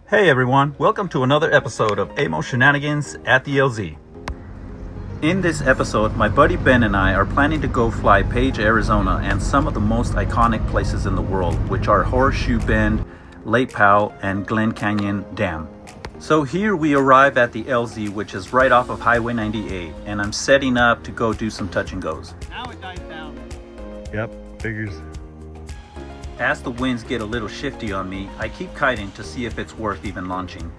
Hey everyone, welcome to another episode of AMO Shenanigans at the LZ. In this episode, my buddy Ben and I are planning to go fly Page, Arizona and some of the most iconic places in the world, which are Horseshoe Bend, Lake Powell, and Glen Canyon Dam. So here we arrive at the LZ, which is right off of Highway 98, and I'm setting up to go do some touch and goes. Now it dies down. Yep, figures. As the winds get a little shifty on me, I keep kiting to see if it's worth even launching.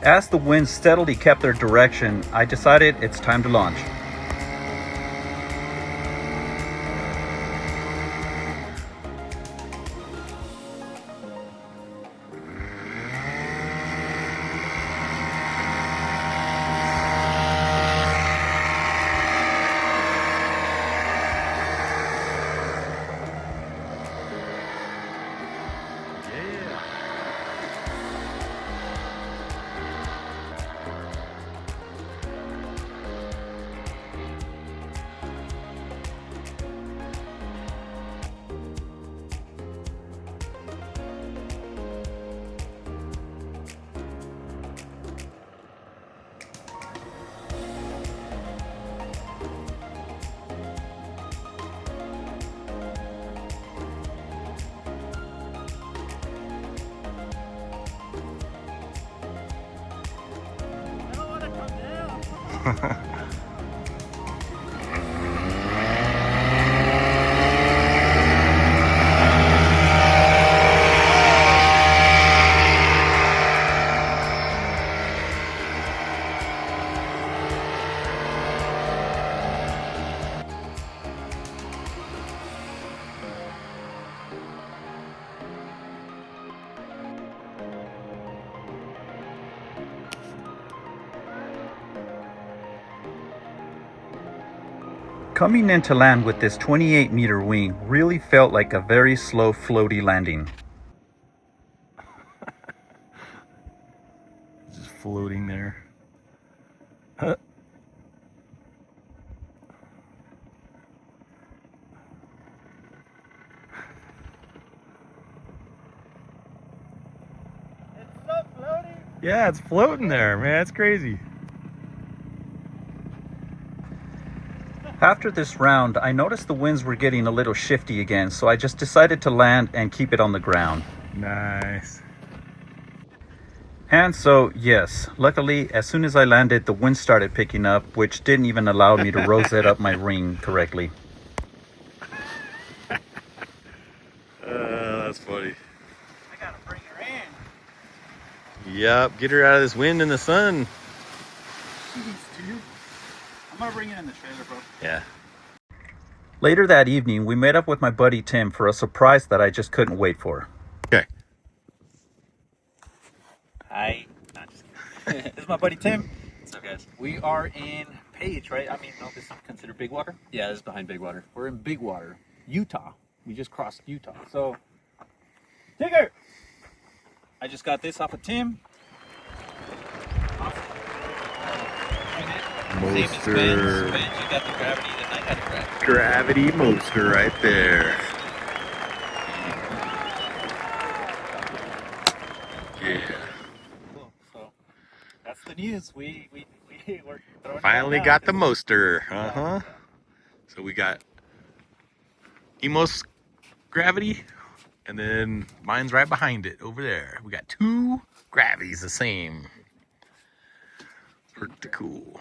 As the winds steadily kept their direction, I decided it's time to launch. Coming into land with this 28-meter wing really felt like a very slow floaty landing. Just floating there. It's so floaty. Yeah, it's floating there, man. It's crazy. After this round, I noticed the winds were getting a little shifty again, so I just decided to land and keep it on the ground. Nice. And so, yes, luckily, as soon as I landed, the wind started picking up, which didn't even allow me to rosette up my ring correctly. That's funny. I gotta bring her in. Yep, get her out of this wind and the sun. Jeez, dude. I'm gonna bring it in the trailer, bro. Yeah. Later that evening, we met up with my buddy Tim for a surprise that I just couldn't wait for. Okay. Hi. Not just kidding. This is my buddy Tim. What's up, guys? We are in Page, right? I mean, no, this is considered Big Water? Yeah, this is behind Big Water. We're in Big Water, Utah. We just crossed Utah. So, Tigger! I just got this off of Tim. Awesome. Same as Moster. Ben's. Ben, you got the gravity, then I got the gravity. Gravity moster right there. Yeah. Cool. So, that's the news. We're throwing it Finally out got now. the moster. Uh-huh. So we got Emo's gravity, and then mine's right behind it over there. We got two gravities the same. Pretty cool.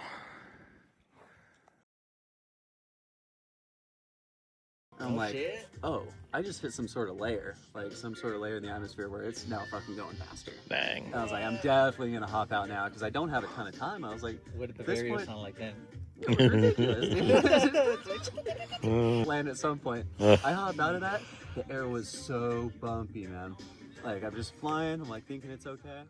I'm like, oh, I just hit some sort of layer, like some sort of layer in the atmosphere where it's now fucking going faster. Dang. And I was like, I'm definitely gonna hop out now because I don't have a ton of time. I was like, What did the at this video point- sound like then? it was ridiculous. Land at some point. I hopped out of that. The air was so bumpy, man. Like I'm just flying. I'm like thinking it's okay.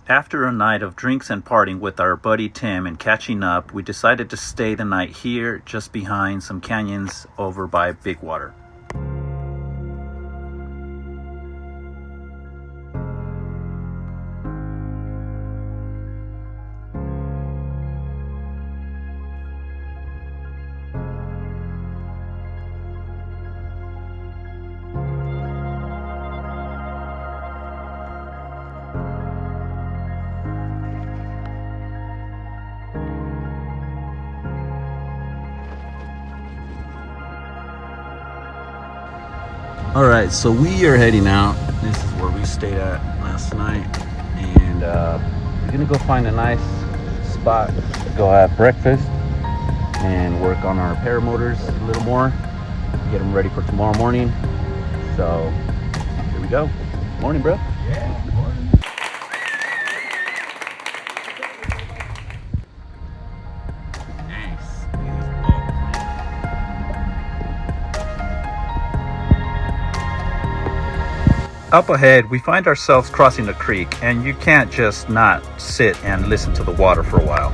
After a night of drinks and partying with our buddy Tim and catching up, we decided to stay the night here just behind some canyons over by Big Water. All right, so we are heading out. This is where we stayed at last night, and we're gonna go find a nice spot to go have breakfast and work on our paramotors a little more, get them ready for tomorrow morning. So here we go. Morning, bro. Yeah. Up ahead, we find ourselves crossing a creek, and you can't just not sit and listen to the water for a while.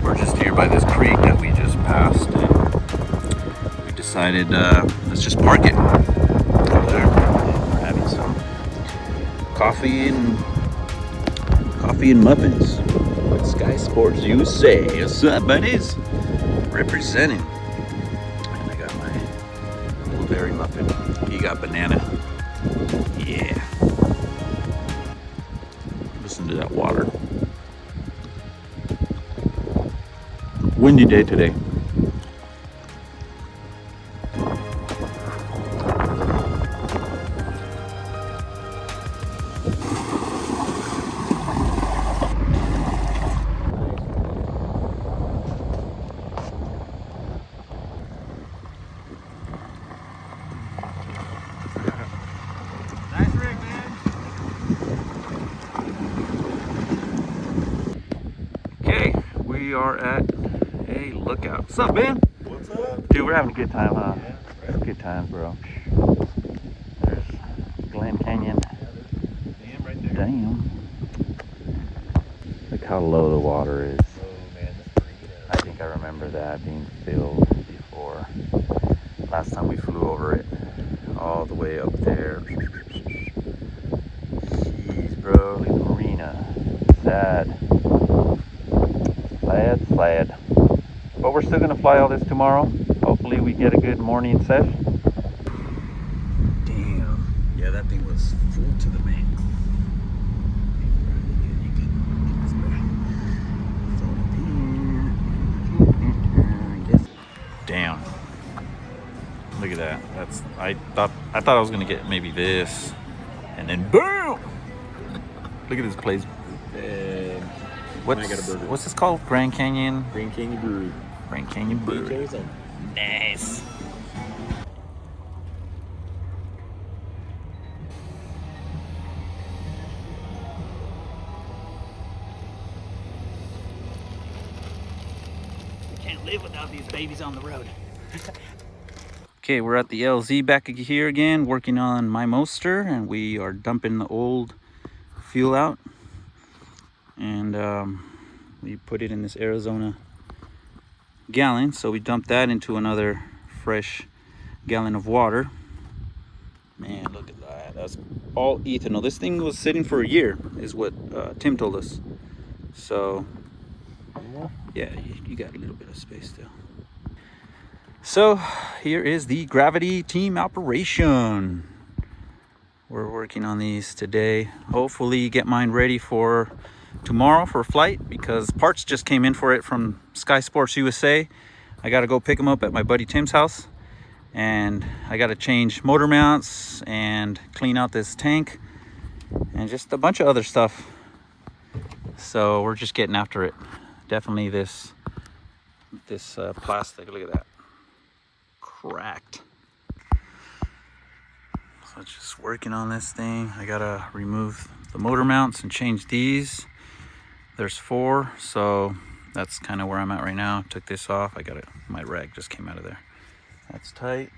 We're just here by this creek that we just passed, and we decided let's just park it over there. We're having some coffee and muffins with Sky Sports USA. What's up, buddies? Representing. And I got my blueberry muffin. You got banana. Yeah. Listen to that water. Windy day today. Nice rig, man. Okay, we are at a lookout. What's up, Ben? What's up? Dude, we're having a good time, huh? Yeah, right. Good times, bro. There's Glen Canyon. Damn, right there. Damn. Look how low the water is. Oh man, that's pretty good. I think I remember that being filled before. Last time we flew over it. All the way up there. Jeez, bro. Look at the marina. Sad. Sad. But we're still gonna fly all this tomorrow. Hopefully we get a good morning session. Damn. Yeah, that thing was full to the max. Damn. Look at that. I thought I was gonna get maybe this, and then boom! Look at this place. What's this called? Grand Canyon. Green Canyon Brewery. Grand Canyon Brewery. Arizona. Nice. Can't live without these babies on the road. Okay, we're at the LZ back here again, working on my Moster, and we are dumping the old fuel out, and we put it in this Arizona gallon, so we dumped that into another fresh gallon of water. Man, look at that. That's all ethanol. This thing was sitting for a year, is what Tim told us. So yeah, you got a little bit of space still. So here is the gravity team operation. We're working on these today. Hopefully get mine ready for tomorrow for flight, because parts just came in for it from Sky Sports USA. I got to go pick them up at my buddy Tim's house, and I got to change motor mounts and clean out this tank and just a bunch of other stuff. So we're just getting after it. Definitely this plastic, look at that, cracked. So just working on this thing. I gotta remove the motor mounts and change these. There's 4, so that's kind of where I'm at right now. Took this off. My rag just came out of there. That's tight.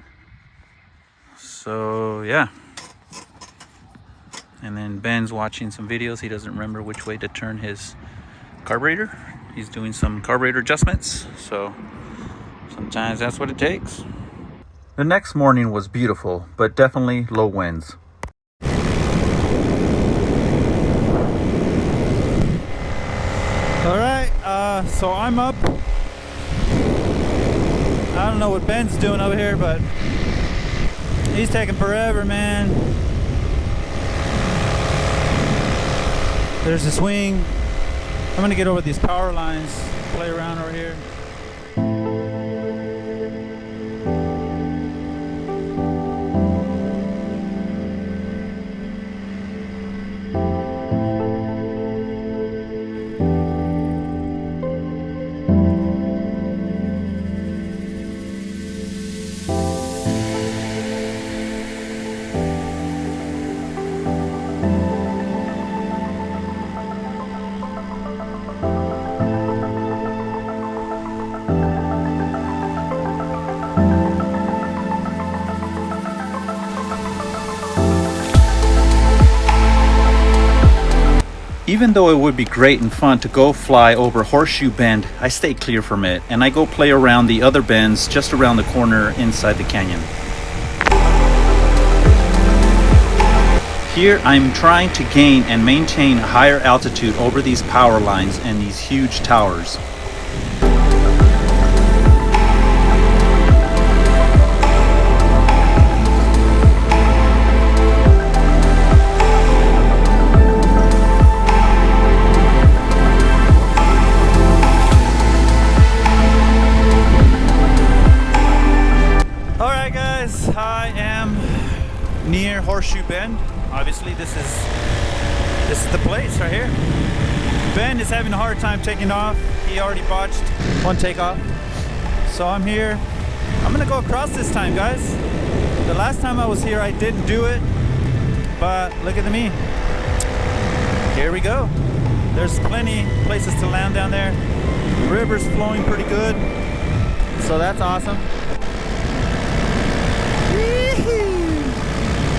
So yeah. And then Ben's watching some videos. He doesn't remember which way to turn his carburetor. He's doing some carburetor adjustments, so sometimes that's what it takes. The next morning was beautiful, but definitely low winds. All right, so I'm up. I don't know what Ben's doing over here, but he's taking forever, man. There's the swing. I'm gonna get over these power lines, play around over here. Even though it would be great and fun to go fly over Horseshoe Bend, I stay clear from it and I go play around the other bends just around the corner inside the canyon. Here I'm trying to gain and maintain a higher altitude over these power lines and these huge towers. I am near Horseshoe Bend. Obviously this is the place right here. Ben is having a hard time taking off. He already botched one takeoff. So I'm here. I'm gonna go across this time, guys. The last time I was here I didn't do it, but look at me. Here we go. There's plenty places to land down there. The river's flowing pretty good, so that's awesome.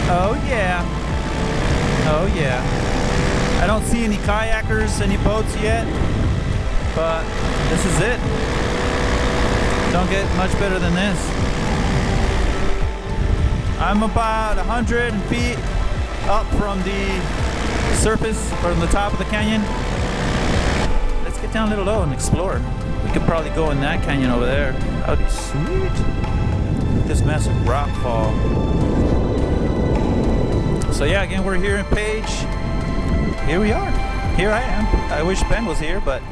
Oh yeah. Oh yeah. I don't see any kayakers, any boats yet, but this is it. Don't get much better than this. I'm about 100 feet up from the surface, from the top of the canyon. Let's get down a little low and explore. We could probably go in that canyon over there. That would be sweet. This massive rock fall. So yeah, again, we're here in Page. Here we are. Here I am. I wish Ben was here, but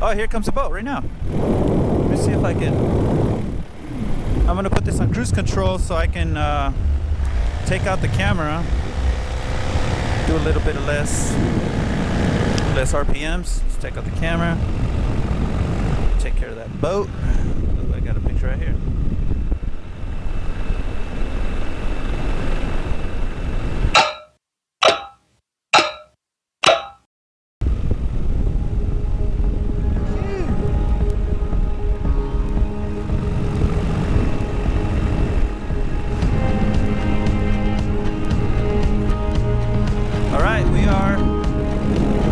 oh, here comes a boat right now. Let me see if I can. I'm gonna put this on cruise control so I can take out the camera, do a little bit of less RPMs. Let's take out the camera, take care of that boat. Ooh, I got a picture right here.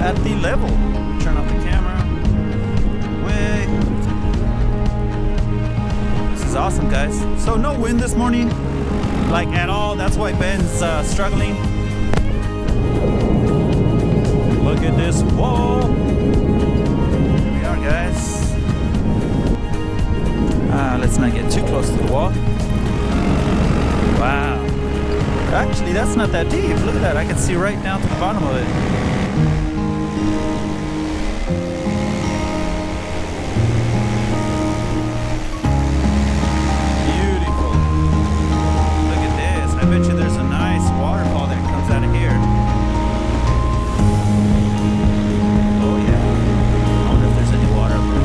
At the level. Turn off the camera. Wait. This is awesome, guys. So no wind this morning, like at all. That's why Ben's struggling. Look at this wall. Here we are, guys. Let's not get too close to the wall. Wow. Actually, that's not that deep. Look at that. I can see right down to the bottom of it. I bet you there's a nice waterfall that comes out of here. Oh yeah. I wonder if there's any water up there.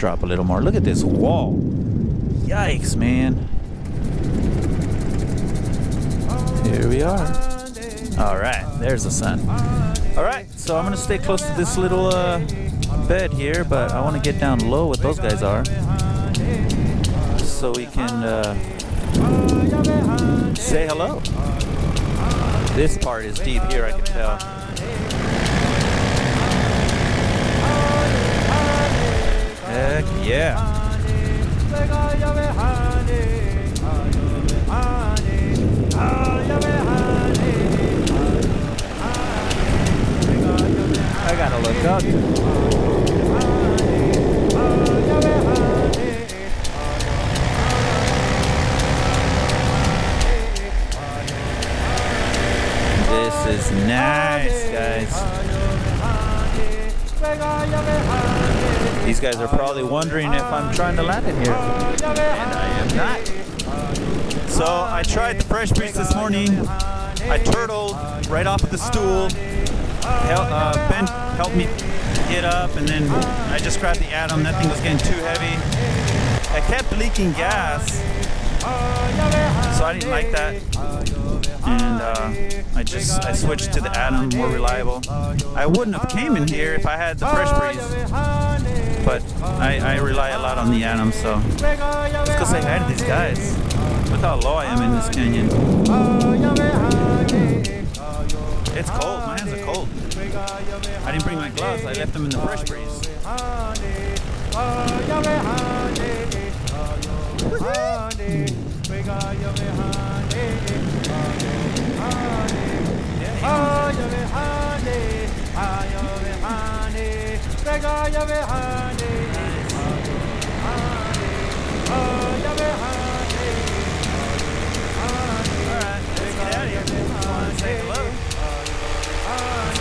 drop a little more. Look at this wall. Yikes, man. Here we are. All right, there's the sun. All right, so I'm gonna stay close to this little bed here, but I want to get down low what those guys are, so we can say hello. This part is deep here, I can tell. Heck yeah. I gotta look up. This is nice, guys. These guys are probably wondering if I'm trying to land in here, and I am not. So I tried the fresh breeze this morning. I turtled right off of the stool. Ben helped me get up, and then I just grabbed the Atom. That thing was getting too heavy. I kept leaking gas, so I didn't like that. And I switched to the Atom, more reliable. I wouldn't have came in here if I had the fresh breeze, but I rely a lot on the Atom. So let's go say hi to these guys. Look how low I am in this canyon. It's cold. My hands are cold. I didn't bring my gloves. I left them in the fresh breeze.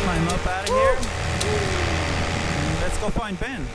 Climb up out of here. Let's go find Ben.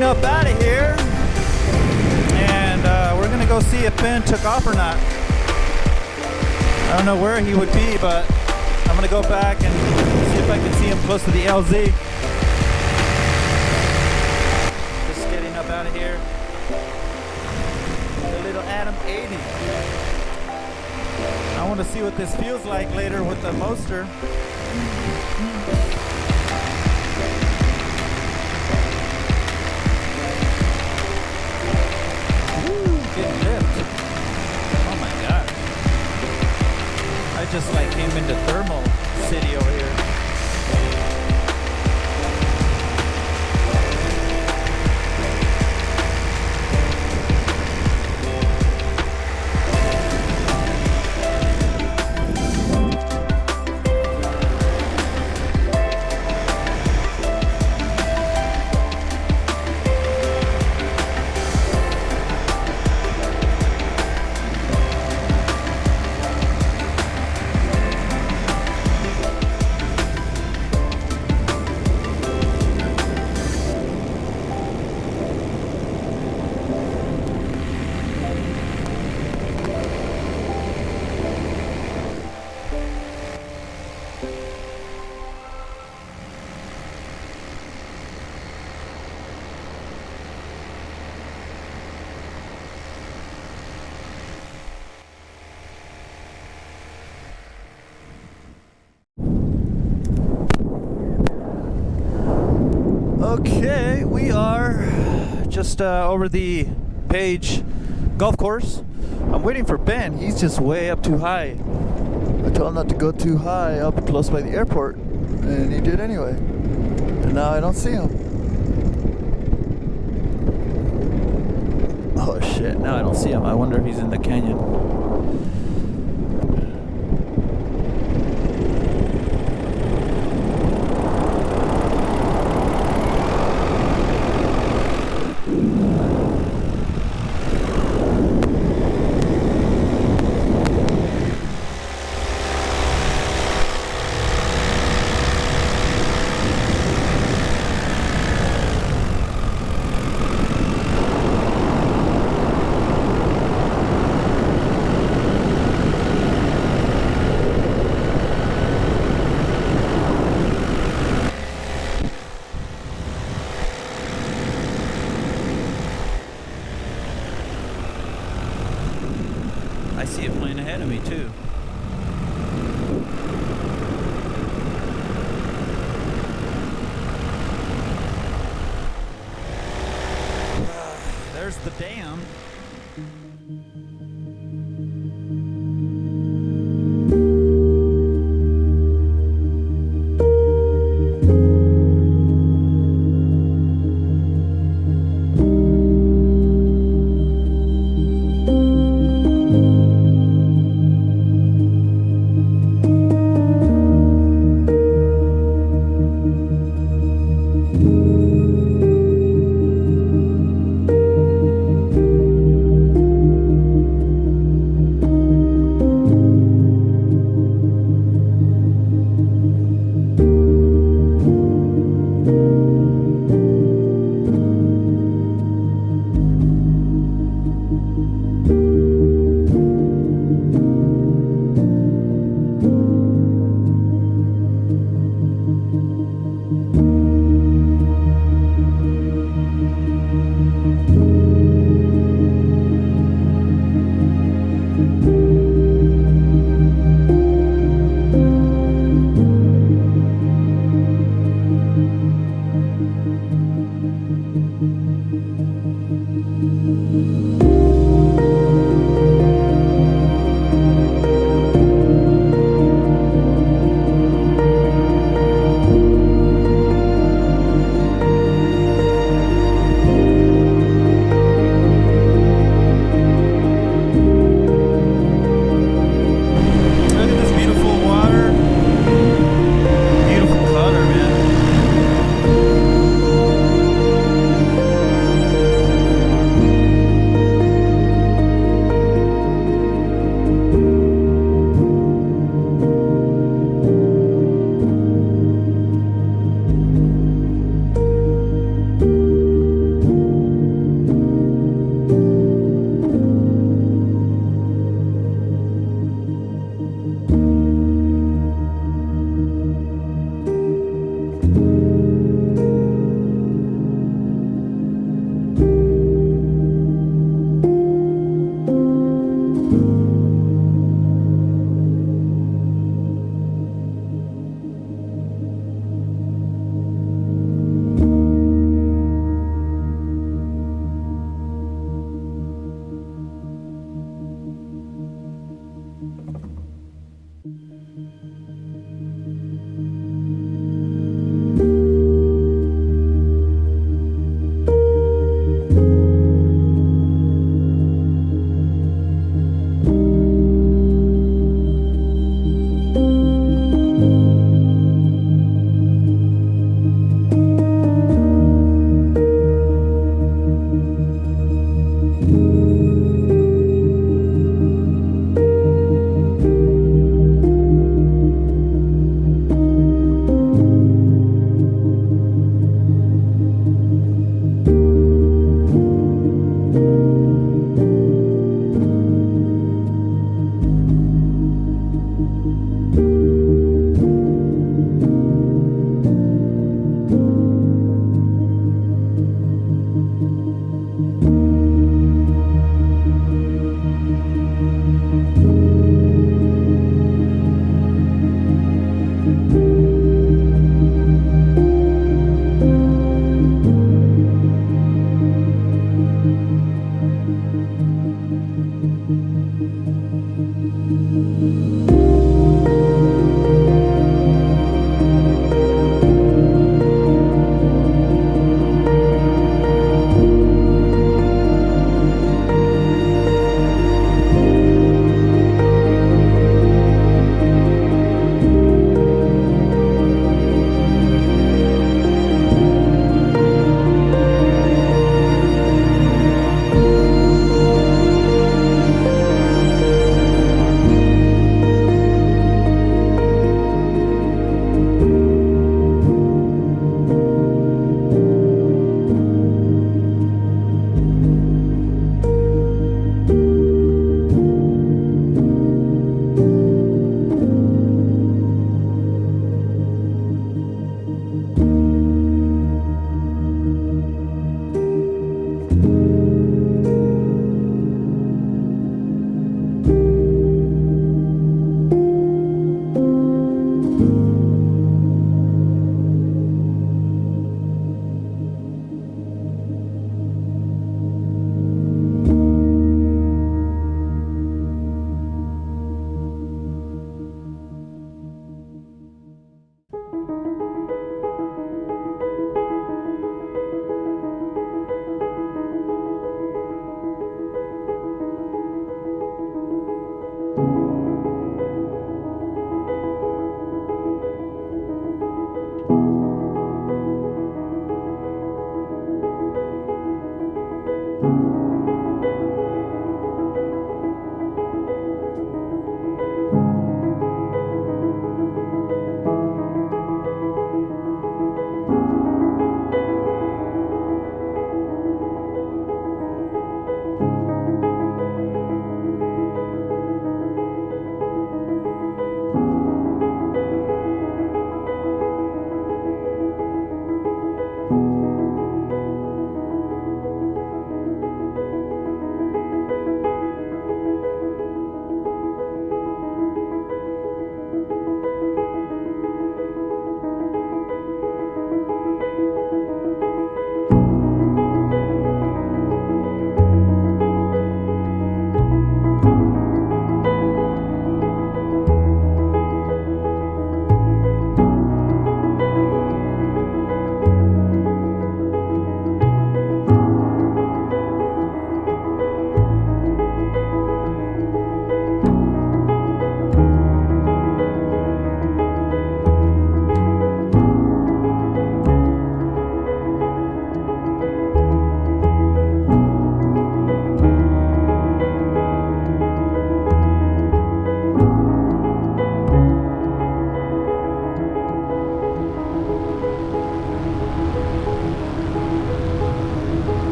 Up out of here, and we're gonna go see if Ben took off or not. I don't know where he would be, but I'm gonna go back and see if I can see him close to the LZ. Just getting up out of here. The little Atom 80. I want to see what this feels like later with the Moster. I just like came into thermal city over here. Okay, we are just over the Page golf course. I'm waiting for Ben. He's just way up too high. I told him not to go too high up close by the airport, and he did anyway. And now I don't see him. Oh shit, now I don't see him. I wonder if he's in the canyon. I see it flying ahead of me too. There's the dam.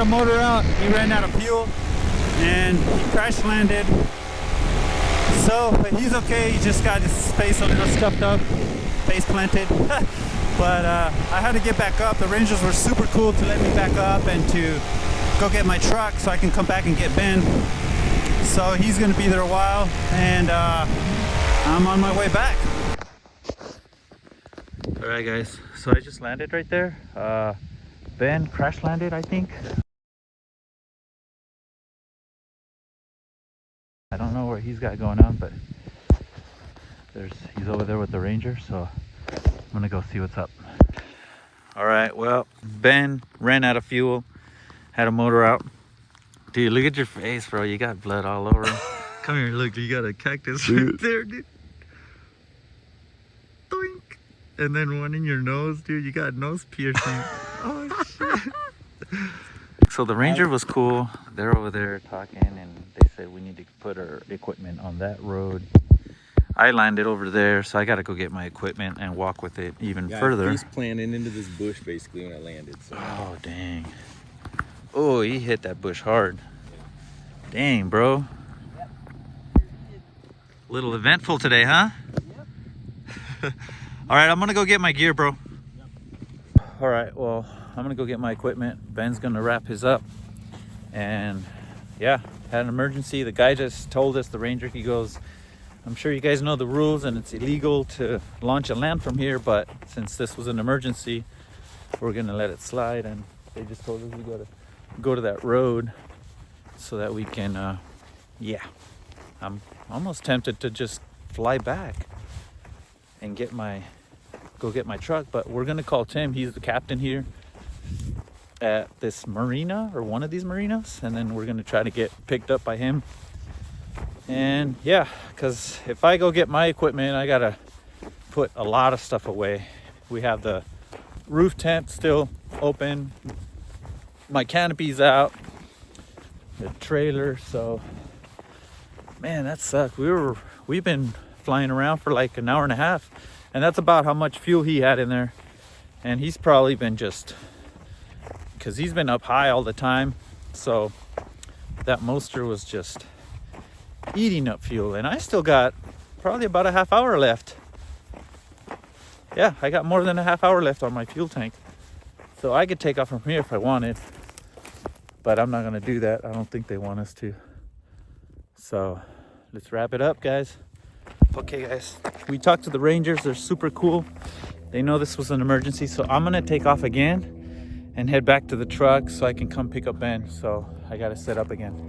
motor out. He ran out of fuel and he crash landed. So, but he's okay. He just got his face a little scuffed up, face planted. But I had to get back up. The Rangers were super cool to let me back up and to go get my truck so I can come back and get Ben. So he's gonna be there a while, and I'm on my way back. All right, guys. So I just landed right there. Ben crash landed, I think. I don't know what he's got going on, but he's over there with the Ranger, so I'm gonna go see what's up. All right, well, Ben ran out of fuel, had a motor out. Dude, look at your face, bro. You got blood all over him. Come here, look, you got a cactus right there, dude. Doink. And then one in your nose, dude. You got nose piercing. Oh, shit. So the Ranger was cool. They're over there talking, and they said we need to put our equipment on that road. I landed over there, so I got to go get my equipment and walk with it even further. He's planting into this bush basically when I landed. So. Oh, dang. Oh, he hit that bush hard. Dang, bro. Little eventful today, huh? Yep. All right, I'm gonna go get my gear, bro. Yep. All right, well, I'm gonna go get my equipment. Ben's gonna wrap his up. And yeah, had an emergency. The guy just told us, the Ranger, he goes, I'm sure you guys know the rules and it's illegal to launch and land from here, but since this was an emergency, we're gonna let it slide. And they just told us we gotta go to that road so that we can, yeah. I'm almost tempted to just fly back and go get my truck, but we're gonna call Tim. He's the captain here at this marina, or one of these marinas, and then we're gonna try to get picked up by him. And yeah, because if I go get my equipment, I gotta put a lot of stuff away. We have the roof tent still open, my canopy's out, the trailer. So man, that sucked. We've been flying around for like an hour and a half, and that's about how much fuel he had in there. And he's probably been because he's been up high all the time, so that motor was just eating up fuel. And I still got probably about a half hour left. Yeah, I got more than a half hour left on my fuel tank, so I could take off from here if I wanted, but I'm not gonna do that. I don't think they want us to. So let's wrap it up, guys. Okay, guys, we talked to the Rangers. They're super cool. They know this was an emergency, so I'm gonna take off again and head back to the truck so I can come pick up Ben. So I gotta set up again.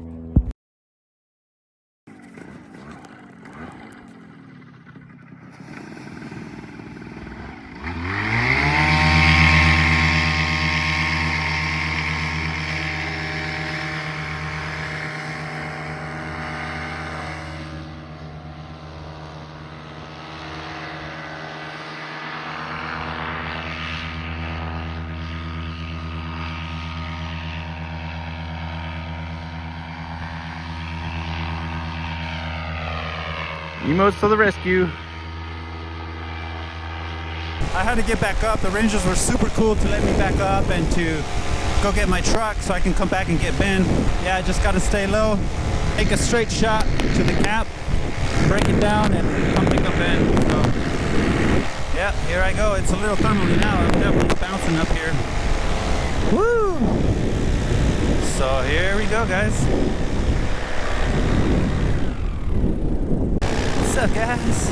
Emos to the rescue. I had to get back up. The Rangers were super cool to let me back up and to go get my truck so I can come back and get Ben. Yeah, I just got to stay low, take a straight shot to the cap, break it down, and come pick up Ben. So, yeah, here I go. It's a little thermally now. I'm definitely bouncing up here. Woo! So here we go, guys. What's up, guys?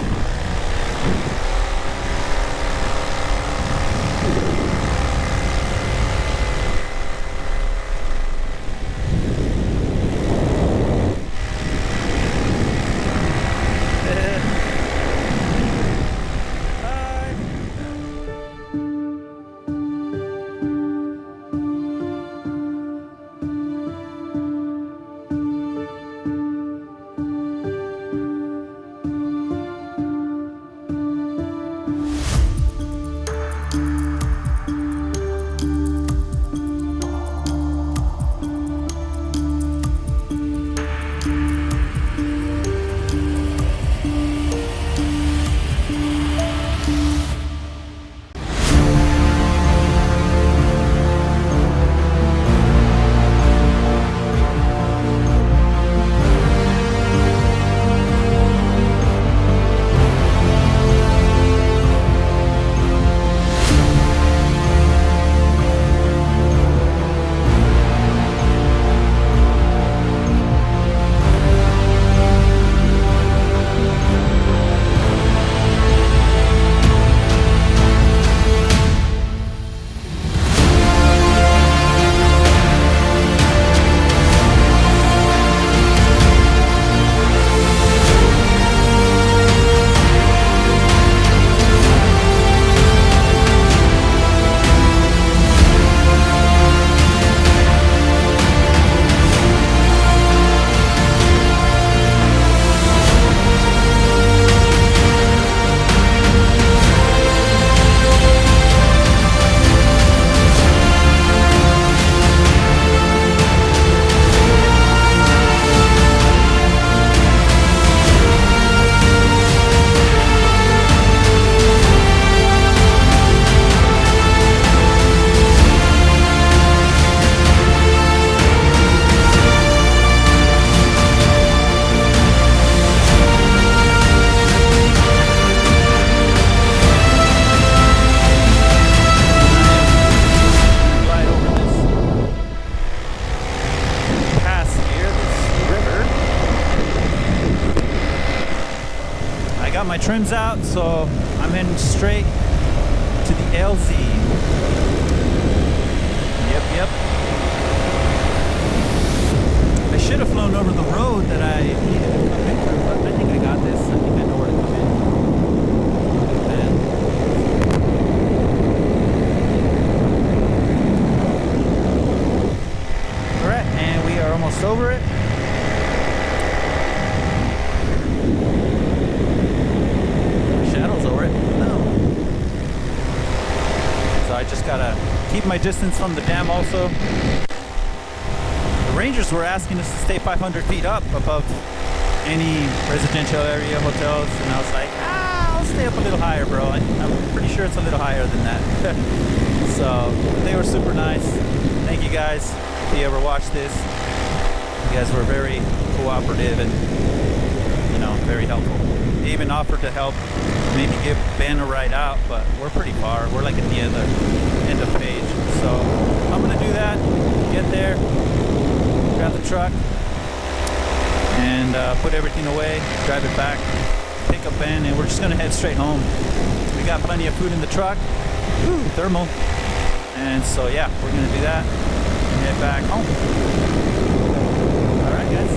got my trims out, so I'm heading straight to the LZ. Yep. I should have flown over the road that I needed to come in through, but I think I got this. I think I know where to come in. Alright, and we are almost over it. Shadows over it. No. So I just gotta keep my distance from the dam also. Rangers were asking us to stay 500 feet up above any residential area, hotels, and I was like, I'll stay up a little higher, bro. I'm pretty sure it's a little higher than that. So they were super nice. Thank you guys. If you ever watch this, you guys were very cooperative and, you know, very helpful. They even offered to help maybe give Ben a ride out, but we're pretty far. We're like at the end of page. So I'm gonna do that, get there, grab the truck, and put everything away, drive it back, pick up Ben, and we're just gonna head straight home. We got plenty of food in the truck, thermal, and so yeah, we're gonna do that and head back home. All right, guys.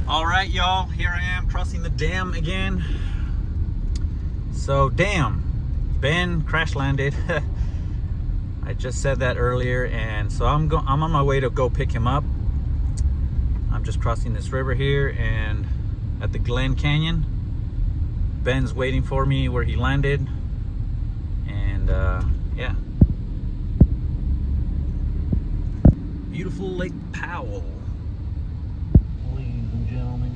Alright y'all, here I am crossing the dam again. So dam, Ben crash landed. I just said that earlier, and so I'm on my way to go pick him up. I'm just crossing this river here, and at the Glen Canyon, Ben's waiting for me where he landed, and yeah. Beautiful Lake Powell, ladies and gentlemen.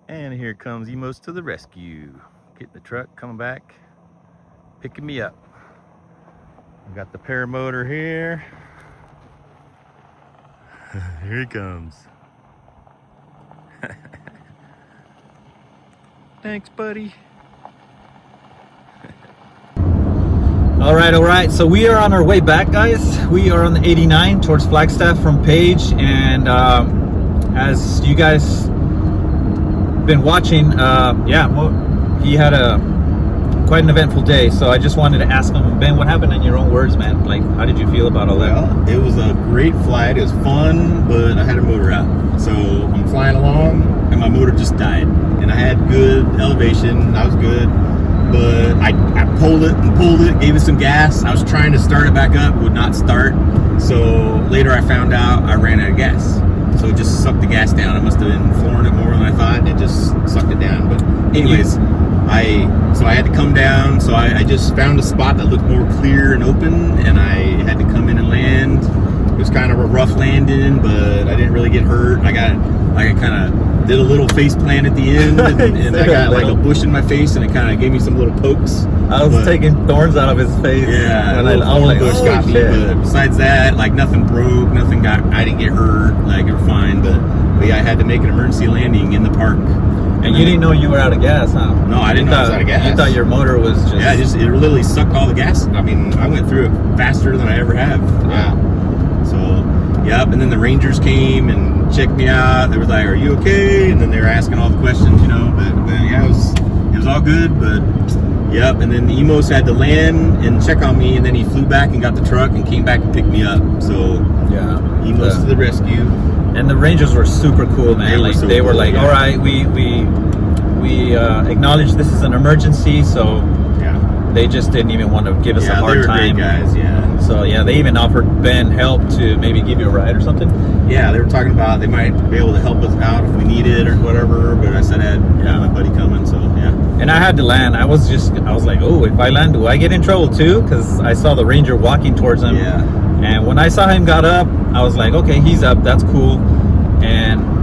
And here comes Emos to the rescue. Getting the truck, coming back, picking me up. We got the paramotor here. Here he comes. Thanks, buddy. All right. So we are on our way back, guys. We are on the 89 towards Flagstaff from Page, and as you guys been watching, he had quite an eventful day. So I just wanted to ask him, Ben, what happened in your own words, man? Like, how did you feel about all that? Well, it was a great flight. It was fun, but I had a motor out. So I'm flying along, and my motor just died. And I had good elevation. I was good, but I pulled it, gave it some gas. I was trying to start it back up, would not start. So later I found out I ran out of gas. So it just sucked the gas down. I must have been flooring it more than I thought, and it just sucked it down. But anyways, I had to come down. So I just found a spot that looked more clear and open, and I had to come in and land. It was kind of a rough landing, but I didn't really get hurt. I kind of did a little face plant at the end, and I got like a bush in my face, and it kind of gave me some little pokes. I was taking thorns out of his face. Yeah, and I was like, bush got me. But besides that, like nothing broke, I didn't get hurt. Like it was fine, but yeah, I had to make an emergency landing in the park. And you didn't know you were out of gas, huh? No, I didn't know I was out of gas. You thought your motor was just... Yeah, it literally sucked all the gas. I mean, I went through it faster than I ever have. Yeah. So, yep. And then the Rangers came and checked me out. They were like, "Are you okay?" And then they were asking all the questions, you know. But yeah, it was all good. But yep. And then the Emos had to land and check on me, and then he flew back and got the truck and came back and picked me up. So yeah, Emos to the rescue. And the Rangers were super cool, man. They were like, yeah. "All right, we acknowledge this is an emergency," so yeah, they just didn't even want to give us a hard time. Great guys, yeah. So yeah, they even offered Ben help to maybe give you a ride or something. Yeah, they were talking about they might be able to help us out if we need it or whatever. But I said I had my buddy coming, so yeah. And I had to land. I was like, oh, if I land, do I get in trouble too? Because I saw the Ranger walking towards him. Yeah. And when I saw him got up, I was like, okay, he's up. That's cool.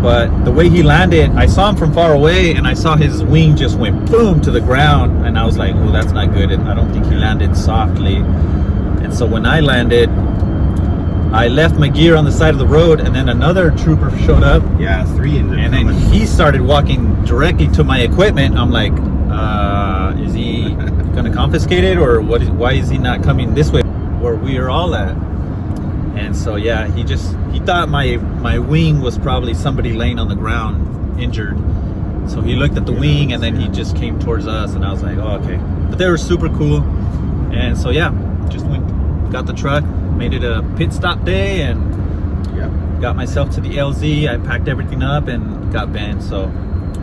But the way he landed, I saw him from far away, and I saw his wing just went boom to the ground, and I was like, oh, that's not good. And I don't think he landed softly. And so when I landed, I left my gear on the side of the road, and then another trooper showed up. Yeah, 3 ended up coming. Then he started walking directly to my equipment. I'm like, is he gonna confiscate it, or what? Why is he not coming this way where we are all at? And so yeah, he thought my wing was probably somebody laying on the ground injured. So he looked at the wing, and then he just came towards us, and I was like, oh, okay. But they were super cool. And so yeah, just got the truck, made it a pit stop day, and got myself to the LZ. I packed everything up and got Ben. So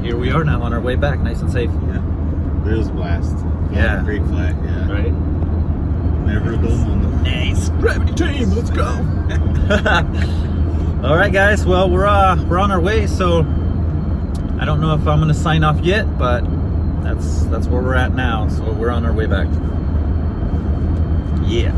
here we are now on our way back, nice and safe. Yeah, it was a blast. Yeah, great flight. Yeah, right. Never a dull moment. Nice gravity team, let's go. All right, guys. Well, we're on our way. So I don't know if I'm gonna sign off yet, but that's where we're at now. So we're on our way back. Yeah.